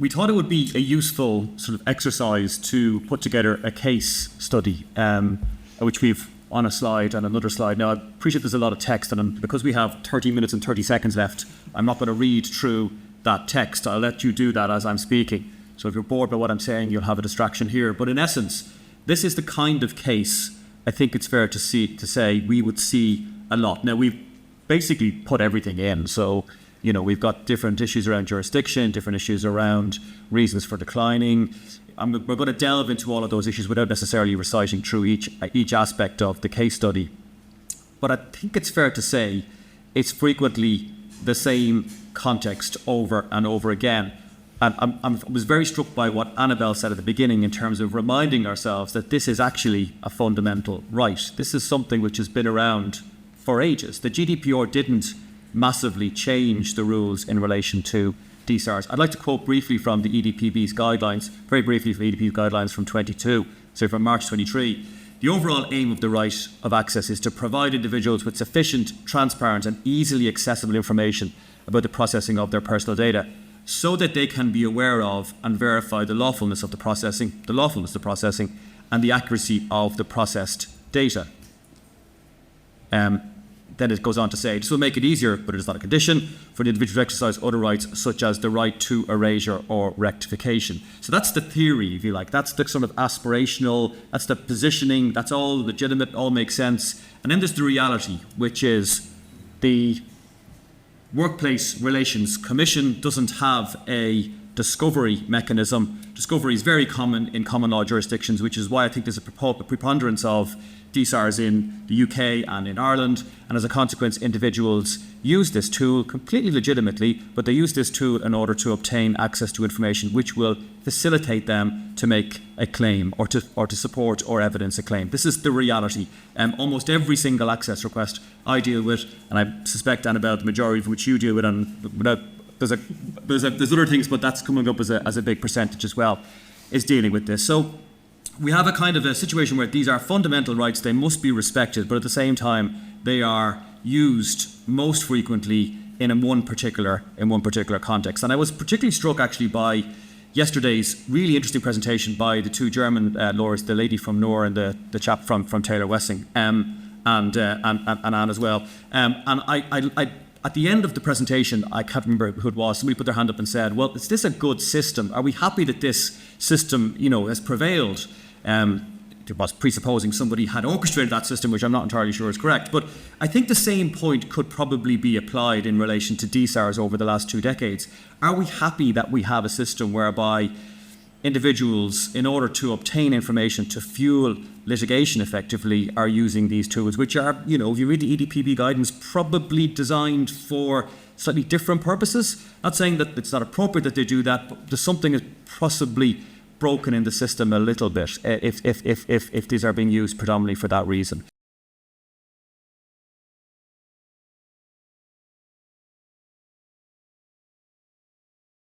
we thought it would be a useful sort of exercise to put together a case study, which we've on a slide and another slide. Now, I appreciate there's a lot of text, and because we have 30 minutes and 30 seconds left, I'm not going to read through that text. I'll let you do that as I'm speaking. So if you're bored by what I'm saying, you'll have a distraction here. But in essence, this is the kind of case I think it's fair to say we would see a lot. Now, we've basically put everything in. So, we've got different issues around jurisdiction, different issues around reasons for declining. We're going to delve into all of those issues without necessarily reciting through each aspect of the case study. But I think it's fair to say it's frequently the same context over and over again. And I was very struck by what Annabelle said at the beginning in terms of reminding ourselves that this is actually a fundamental right. This is something which has been around for ages. The GDPR didn't massively change the rules in relation to DSARs. I'd like to quote briefly from the EDPB's guidelines, very briefly from EDPB's guidelines from from March 23. The overall aim of the right of access is to provide individuals with sufficient, transparent and easily accessible information about the processing of their personal data, so that they can be aware of and verify the lawfulness of processing, and the accuracy of the processed data. Then it goes on to say, this will make it easier, but it is not a condition, for the individual to exercise other rights, such as the right to erasure or rectification. So that's the theory, if you like. That's the sort of aspirational, that's the positioning, that's all legitimate, all makes sense. And then there's the reality, which is the Workplace Relations Commission doesn't have a discovery mechanism. Discovery is very common in common law jurisdictions, which is why I think there's a preponderance of DSARs in the UK and in Ireland, and as a consequence individuals use this tool completely legitimately, but they use this tool in order to obtain access to information which will facilitate them to make a claim or to support or evidence a claim. This is the reality. Almost every single access request I deal with, and I suspect, Annabelle, the majority of which you deal with, and there's other things, but that's coming up as a big percentage as well, is dealing with this. So we have a kind of a situation where these are fundamental rights, they must be respected, but at the same time they are used most frequently in one particular context. And I was particularly struck actually by yesterday's really interesting presentation by the two German lawyers, the lady from Noor and the chap from Taylor Wessing, and Anne as well. And I at the end of the presentation, I can't remember who it was, somebody put their hand up and said, well, is this a good system? Are we happy that this system, has prevailed? It was presupposing somebody had orchestrated that system, which I'm not entirely sure is correct. But I think the same point could probably be applied in relation to DSARs over the last 2 decades. Are we happy that we have a system whereby individuals, in order to obtain information to fuel litigation effectively, are using these tools, which are, if you read the EDPB guidance, probably designed for slightly different purposes? Not saying that it's not appropriate that they do that, but there's something is possibly broken in the system a little bit if these are being used predominantly for that reason.